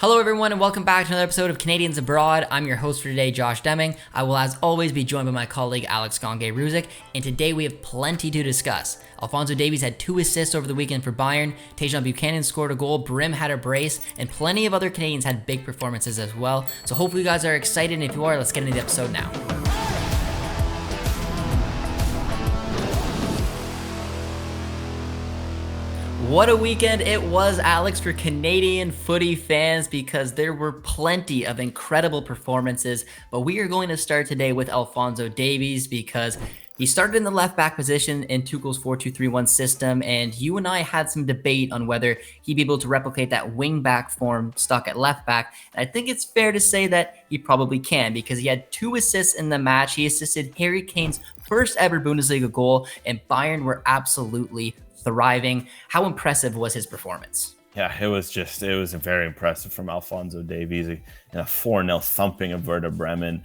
Hello everyone and welcome back to another episode of Canadians Abroad. I'm your host for today, Josh Deming. I will as always be joined by my colleague Alex Gangue-Ruzic, and today we have plenty to discuss. Alphonso Davies had 2 assists over the weekend for Bayern, Tajon Buchanan scored a goal, Brym had a brace, and plenty of other Canadians had big performances as well. So hopefully you guys are excited, and if you are, let's get into the episode now. What a weekend it was, Alex, for Canadian footy fans, because there were plenty of incredible performances. But we are going to start today with Alphonso Davies because he started in the left back position in Tuchel's 4-2-3-1 system, and you and I had some debate on whether he'd be able to replicate that wing back form stuck at left back. And I think it's fair to say that he probably can, because he had 2 assists in the match. He assisted Harry Kane's first ever Bundesliga goal, and Bayern were absolutely thriving. How impressive was his performance? Yeah, it was very impressive from Alphonso Davies. A 4-0 thumping of Werder Bremen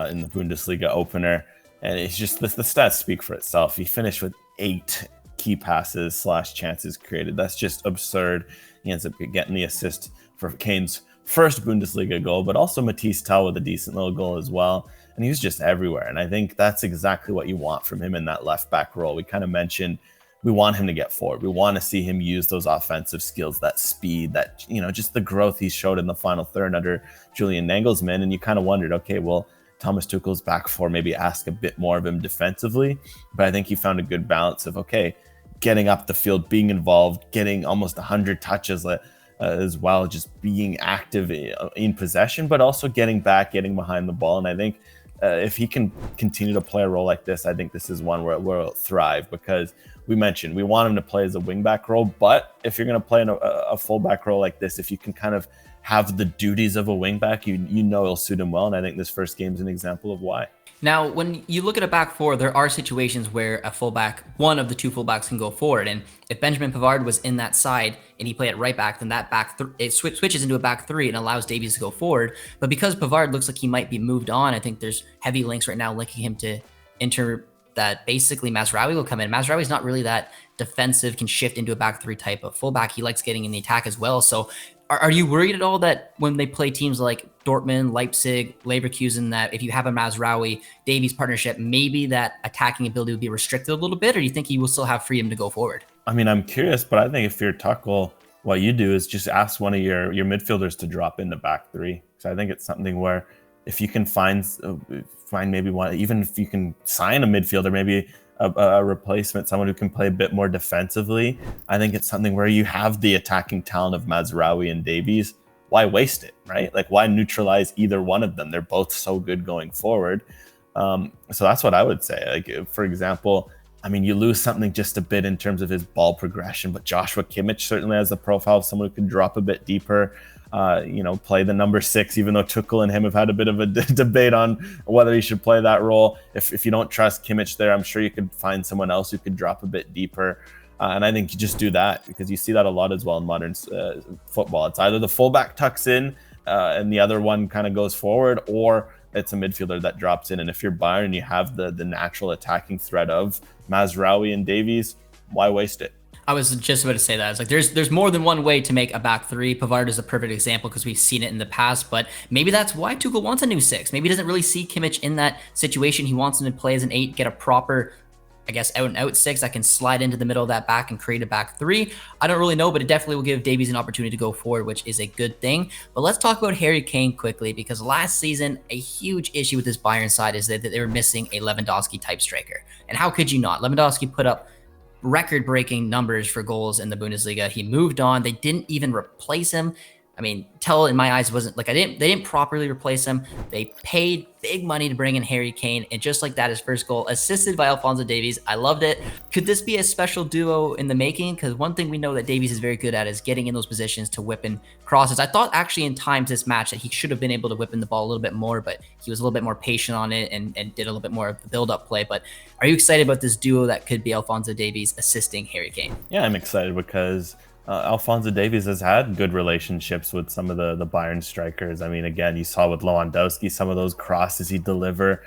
in the Bundesliga opener. And it's just, the stats speak for itself. He finished with 8 key passes / chances created. That's just absurd. He ends up getting the assist for Kane's first Bundesliga goal, but also Matisse Tell with a decent little goal as well. And he was just everywhere. And I think that's exactly what you want from him in that left back role. We kind of mentioned we want him to get forward. We want to see him use those offensive skills, that speed, that, just the growth he showed in the final third under Julian Nagelsmann. And you kind of wondered, okay, well, Thomas Tuchel's back four, maybe ask a bit more of him defensively. But I think he found a good balance of, okay, getting up the field, being involved, getting almost 100 touches as well, just being active in possession, but also getting back, getting behind the ball. And I think if he can continue to play a role like this, I think this is one where it'll thrive, because we mentioned we want him to play as a wingback role, but if you're going to play in a fullback role like this, if you can kind of have the duties of a wingback, you know it'll suit him well. And I think this first game is an example of why. Now, when you look at a back four, there are situations where a fullback, one of the 2 fullbacks, can go forward. And if Benjamin Pavard was in that side and he played at right back, then that it switches into a back 3 and allows Davies to go forward. But because Pavard looks like he might be moved on, I think there's heavy links right now linking him to Inter, that basically Mazraoui will come in. Mazraoui's not really that defensive, can shift into a back 3 type of fullback. He likes getting in the attack as well. So are you worried at all that when they play teams like Dortmund, Leipzig, Leverkusen, that if you have a Mazraoui Davies partnership, maybe that attacking ability would be restricted a little bit, or do you think he will still have freedom to go forward? I mean, I'm curious, but I think if you're Tuchel, what you do is just ask one of your midfielders to drop into back 3. So I think it's something where if you can find maybe one, even if you can sign a midfielder, maybe a replacement, someone who can play a bit more defensively, I think it's something where you have the attacking talent of Mazraoui and Davies. Why waste it, right? Like, why neutralize either one of them? They're both so good going forward. So that's what I would say. Like, for example, I mean, you lose something just a bit in terms of his ball progression, but Joshua Kimmich certainly has the profile of someone who can drop a bit deeper, play the number 6, even though Tuchel and him have had a bit of a debate on whether he should play that role. If you don't trust Kimmich there, I'm sure you could find someone else who could drop a bit deeper. And I think you just do that, because you see that a lot as well in modern football. It's either the fullback tucks in and the other one kind of goes forward, or it's a midfielder that drops in. And if you're Bayern, you have the natural attacking threat of Mazraoui and Davies, why waste it? I was just about to say that. It's like there's more than one way to make a back 3. Pavard is a perfect example because we've seen it in the past, but maybe that's why Tuchel wants a new 6. Maybe he doesn't really see Kimmich in that situation. He wants him to play as an 8, get a proper, I guess, out and out 6 that can slide into the middle of that back and create a back 3. I don't really know, but it definitely will give Davies an opportunity to go forward, which is a good thing. But let's talk about Harry Kane quickly, because last season, a huge issue with this Bayern side is that they were missing a Lewandowski type striker. And how could you not? Lewandowski put up record-breaking numbers for goals in the Bundesliga. He moved on. They didn't even replace him. I mean, Tell in my eyes wasn't like they didn't properly replace him. They paid big money to bring in Harry Kane, and just like that, his first goal, assisted by Alphonso Davies. I loved it. Could this be a special duo in the making? Because one thing we know that Davies is very good at is getting in those positions to whip in crosses. I thought actually in times this match that he should have been able to whip in the ball a little bit more, but he was a little bit more patient on it and did a little bit more of the build-up play. But are you excited about this duo that could be Alphonso Davies assisting Harry Kane? Yeah, I'm excited because Alphonso Davies has had good relationships with some of the Bayern strikers. I mean, again, you saw with Lewandowski, some of those crosses he'd deliver.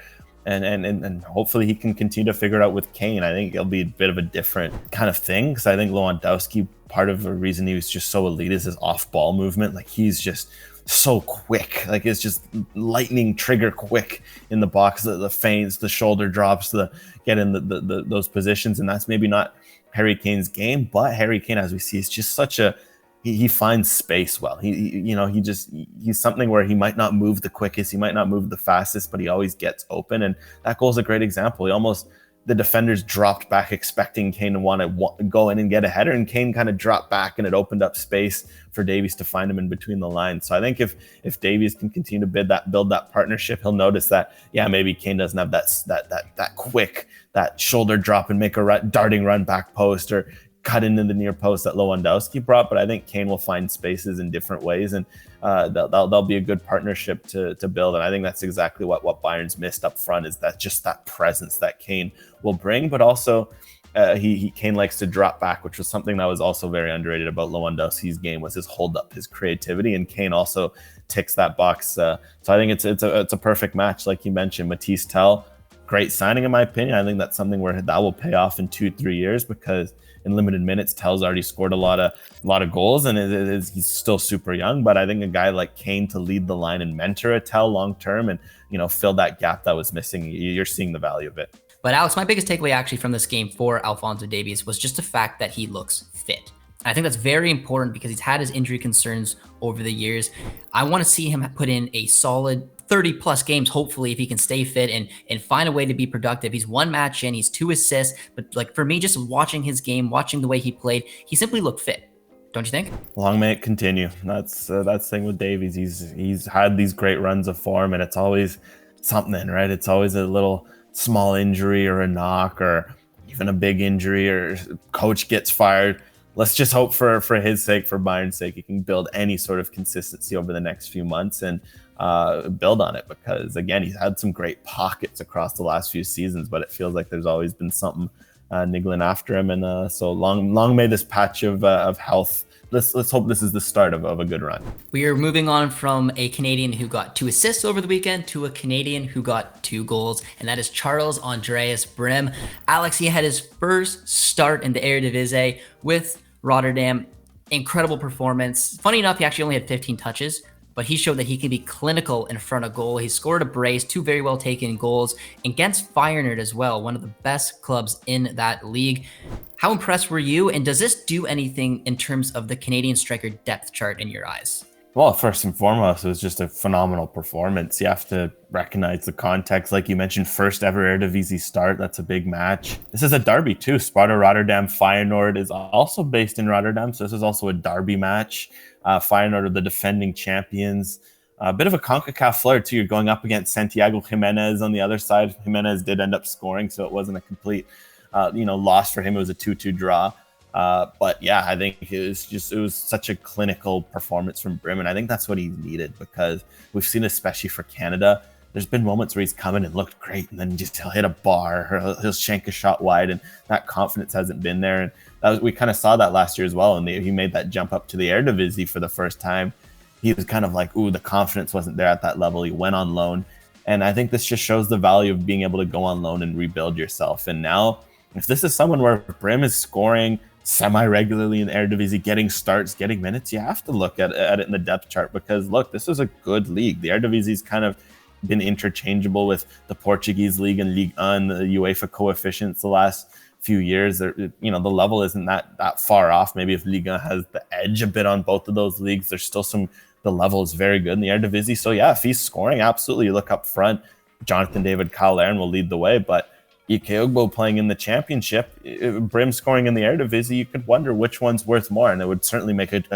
And hopefully he can continue to figure it out with Kane. I think it'll be a bit of a different kind of thing, because I think Lewandowski, part of the reason he was just so elite is his off-ball movement. Like, he's just so quick. Like, it's just lightning trigger quick in the box. The feints, the shoulder drops, the get in those positions, and that's maybe not Harry Kane's game. But Harry Kane, as we see, is just such a he finds space well. He's something where he might not move the quickest, he might not move the fastest, but he always gets open. And that goal is a great example. The defenders dropped back expecting Kane to want to go in and get a header, and Kane kind of dropped back, and it opened up space for Davies to find him in between the lines. So I think if Davies can continue to build that partnership, he'll notice that, yeah, maybe Kane doesn't have that quick, that shoulder drop and make a darting run back post, or cut into the near post that Lewandowski brought. But I think Kane will find spaces in different ways, and that'll be a good partnership to build. And I think that's exactly what Bayern's missed up front, is that presence that Kane will bring. But also Kane likes to drop back, which was something that was also very underrated about Lewandowski's game, was his hold up, his creativity, and Kane also ticks that box. So I think it's a perfect match, like you mentioned. Matisse Tell, great signing in my opinion. I think that's something where that will pay off in 2-3 years, because in limited minutes, Tell's already scored a lot of goals, and he's still super young. But I think a guy like Kane to lead the line and mentor a Tell long term, and fill that gap that was missing, you're seeing the value of it. But Alex, my biggest takeaway actually from this game for Alphonso Davies was just the fact that he looks fit. I think that's very important, because he's had his injury concerns over the years. I want to see him put in a solid 30 plus games, hopefully, if he can stay fit and find a way to be productive. He's 1 match in, he's 2 assists, but like, for me, just watching his game, watching the way he played, he simply looked fit. Don't you think? Long may it continue. That's the thing with Davies. He's had these great runs of form, and it's always something, right? It's always a little small injury or a knock, or even a big injury, or coach gets fired. Let's just hope for his sake, for Bayern's sake, he can build any sort of consistency over the next few months and build on it, because again, he's had some great pockets across the last few seasons, but it feels like there's always been something niggling after him. And so long may this patch of health. Let's hope this is the start of a good run. We are moving on from a Canadian who got 2 assists over the weekend to a Canadian who got 2 goals, and that is Charles-Andreas Brym. Alex, he had his first start in the Eredivisie with Rotterdam. Incredible performance. Funny enough, he actually only had 15 touches, but he showed that he can be clinical in front of goal. He scored a brace, 2 very well taken goals against Feyenoord as well, one of the best clubs in that league. How impressed were you? And does this do anything in terms of the Canadian striker depth chart in your eyes? Well, first and foremost, it was just a phenomenal performance. You have to recognize the context. Like you mentioned, first ever Eredivisie start. That's a big match. This is a derby too. Sparta Rotterdam. Feyenoord is also based in Rotterdam, so this is also a derby match. Feyenoord are the defending champions. A bit of a CONCACAF flair too. You're going up against Santiago Jimenez on the other side. Jimenez did end up scoring, so it wasn't a complete loss for him. It was a 2-2 draw. But yeah, I think it was such a clinical performance from Brym, and I think that's what he needed, because we've seen, especially for Canada, there's been moments where he's come in and looked great, and then just he'll hit a bar, or he'll shank a shot wide, and that confidence hasn't been there. And we kind of saw that last year as well, and he made that jump up to the Eredivisie for the first time. He was kind of like, ooh, the confidence wasn't there at that level. He went on loan, and I think this just shows the value of being able to go on loan and rebuild yourself. And now, if this is someone where Brym is scoring semi-regularly in the Eredivisie, getting starts, getting minutes, you have to look at it in the depth chart, because look, this is a good league. The Eredivisie's kind of been interchangeable with the Portuguese league and Ligue 1, the UEFA coefficients the last few years. The level isn't that far off. Maybe if Ligue 1 has the edge a bit on both of those leagues, there's still the level is very good in the Eredivisie. So yeah, if he's scoring, absolutely, you look up front, Jonathan David, Kyle Larin will lead the way, but Ike Ugbo playing in the championship, Brym scoring in the Eredivisie, you could wonder which one's worth more, and it would certainly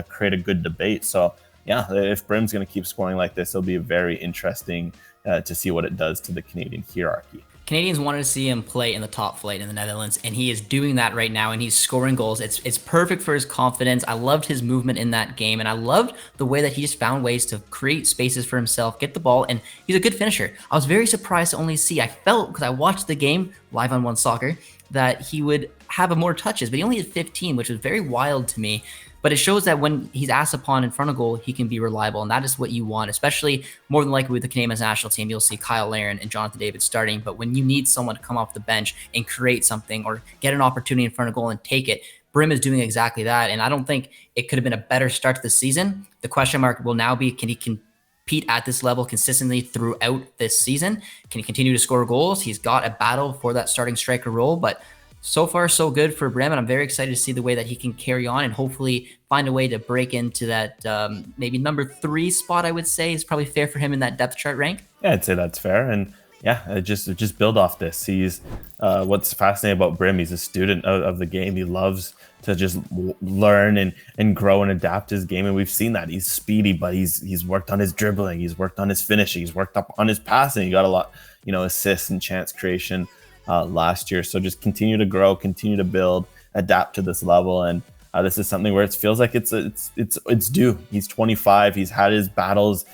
create a good debate. So yeah, if Brym's going to keep scoring like this, it'll be very interesting to see what it does to the Canadian hierarchy. Canadians wanted to see him play in the top flight in the Netherlands, and he is doing that right now, and he's scoring goals. It's perfect for his confidence. I loved his movement in that game, and I loved the way that he just found ways to create spaces for himself, get the ball, and he's a good finisher. I was very surprised to only see, I felt, because I watched the game live on OneSoccer, that he would have more touches, but he only had 15, which was very wild to me. But it shows that when he's asked upon in front of goal, he can be reliable, and that is what you want, especially more than likely with the Canadian national team. You'll see Kyle Larin and Jonathan David starting, but when you need someone to come off the bench and create something or get an opportunity in front of goal and take it, Brym is doing exactly that, and I don't think it could have been a better start to the season. The question mark will now be, can he compete at this level consistently throughout this season? Can he continue to score goals? He's got a battle for that starting striker role, but so far, so good for Brym, and I'm very excited to see the way that he can carry on and hopefully find a way to break into that maybe number 3 spot, I would say, is probably fair for him in that depth chart rank. Yeah, I'd say that's fair. And yeah, just build off this. He's what's fascinating about Brym, he's a student of the game. He loves to just learn and grow and adapt his game. And we've seen that. He's speedy, but he's worked on his dribbling. He's worked on his finishing. He's worked up on his passing. He got a lot, assists and chance creation last year. So just continue to grow, continue to build, adapt to this level. And this is something where it feels like it's due. He's 25. He's had his battles,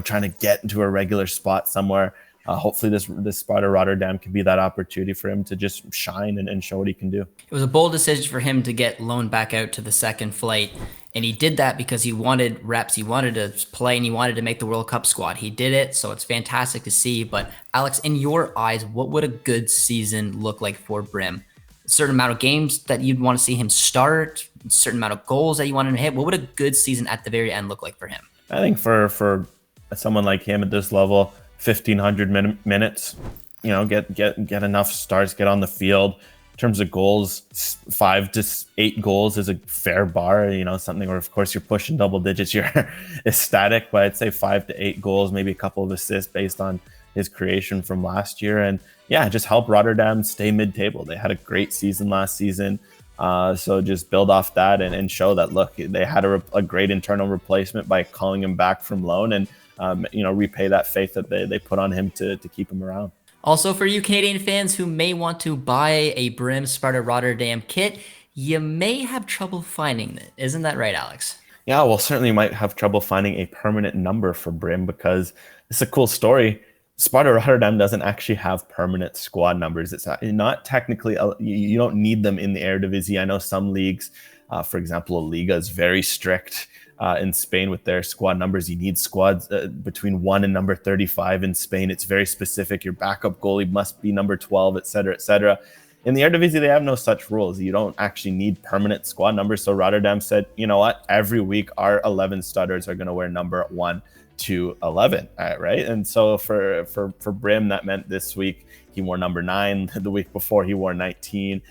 trying to get into a regular spot somewhere. Hopefully this spot of Rotterdam can be that opportunity for him to just shine and show what he can do. It was a bold decision for him to get loaned back out to the second flight. And he did that because he wanted reps, he wanted to play, and he wanted to make the World Cup squad. He did it, so it's fantastic to see. But Alex, in your eyes, what would a good season look like for Brym? A certain amount of games that you'd want to see him start, a certain amount of goals that you want him to hit. What would a good season at the very end look like for him? I think for someone like him at this level, 1,500 minutes, get enough starts, get on the field. In terms of goals, 5 to 8 goals is a fair bar, something where, of course, you're pushing double digits, you're ecstatic, but I'd say 5 to 8 goals, maybe a couple of assists based on his creation from last year. And yeah, just help Rotterdam stay mid-table. They had a great season last season. So just build off that and show that, look, they had a great internal replacement by calling him back from loan and, repay that faith that they put on him to keep him around. Also, for you Canadian fans who may want to buy a Brym Sparta Rotterdam kit, you may have trouble finding it. Isn't that right, Alex? Yeah, well, certainly might have trouble finding a permanent number for Brym because it's a cool story. Sparta Rotterdam doesn't actually have permanent squad numbers. It's not technically, you don't need them in the Eredivisie. I know some leagues, for example, Liga is very strict in Spain with their squad numbers. You need squads between 1 and number 35 in Spain. It's very specific. Your backup goalie must be number 12, et cetera, et cetera. In the Eredivisie, they have no such rules. You don't actually need permanent squad numbers. So Rotterdam said, you know what? Every week, our 11 studders are going to wear number 1 to 11, right? And so for Brym, that meant this week he wore number 9. The week before, he wore 19.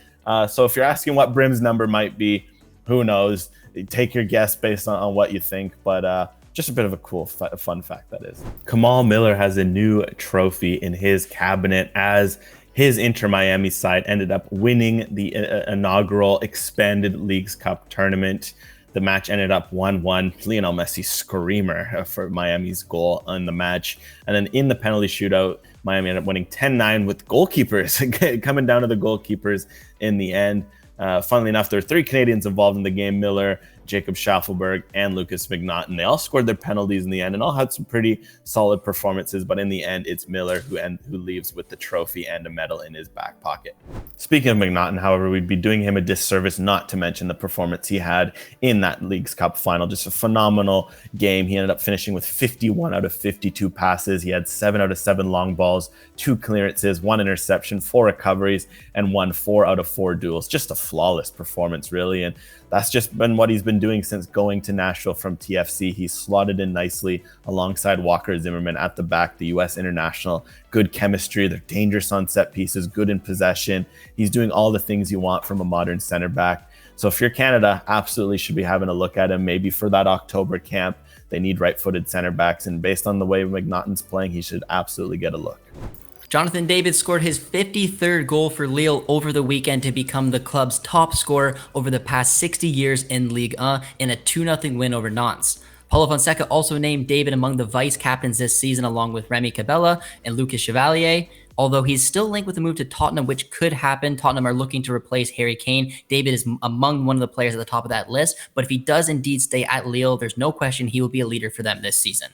So if you're asking what Brym's number might be, who knows? Take your guess based on what you think, but just a bit of a cool fun fact that is. Kamal Miller has a new trophy in his cabinet as his Inter Miami side ended up winning the inaugural Expanded Leagues Cup tournament. The match ended up 1-1. Lionel Messi screamer for Miami's goal on the match. And then in the penalty shootout, Miami ended up winning 10-9 with goalkeepers coming down to the goalkeepers in the end. Funnily enough, there are 3 Canadians involved in the game: Miller, Jacob Schaffelberg, and Lukas MacNaughton. They all scored their penalties in the end and all had some pretty solid performances, but in the end, it's Miller who leaves with the trophy and a medal in his back pocket. Speaking of MacNaughton, however, we'd be doing him a disservice not to mention the performance he had in that Leagues Cup final. Just a phenomenal game. He ended up finishing with 51 out of 52 passes. He had 7 out of 7 long balls, 2 clearances, 1 interception, 4 recoveries, and won 4 out of 4 duels. Just a flawless performance, really. And that's just been what he's been doing since going to Nashville from TFC. He's slotted in nicely alongside Walker Zimmerman at the back, the U.S. international. Good chemistry. They're dangerous on set pieces, good in possession. He's doing all the things you want from a modern center back. So if you're Canada, absolutely should be having a look at him. Maybe for that October camp, they need right-footed center backs. And based on the way MacNaughton's playing, he should absolutely get a look. Jonathan David scored his 53rd goal for Lille over the weekend to become the club's top scorer over the past 60 years in Ligue 1 in a 2-0 win over Nantes. Paulo Fonseca also named David among the vice captains this season along with Remy Cabella and Lucas Chevalier. Although he's still linked with a move to Tottenham, which could happen. Tottenham are looking to replace Harry Kane. David is among one of the players at the top of that list. But if he does indeed stay at Lille, there's no question he will be a leader for them this season.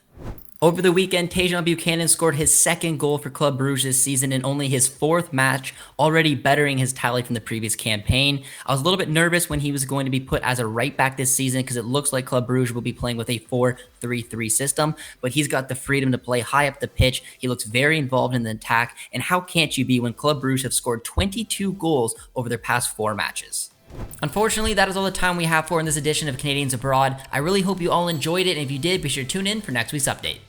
Over the weekend, Tajon Buchanan scored his second goal for Club Brugge this season in only his fourth match, already bettering his tally from the previous campaign. I was a little bit nervous when he was going to be put as a right back this season because it looks like Club Brugge will be playing with a 4-3-3 system, but he's got the freedom to play high up the pitch. He looks very involved in the attack, and how can't you be when Club Brugge have scored 22 goals over their past 4 matches? Unfortunately, that is all the time we have for in this edition of Canadians Abroad. I really hope you all enjoyed it, and if you did, be sure to tune in for next week's update.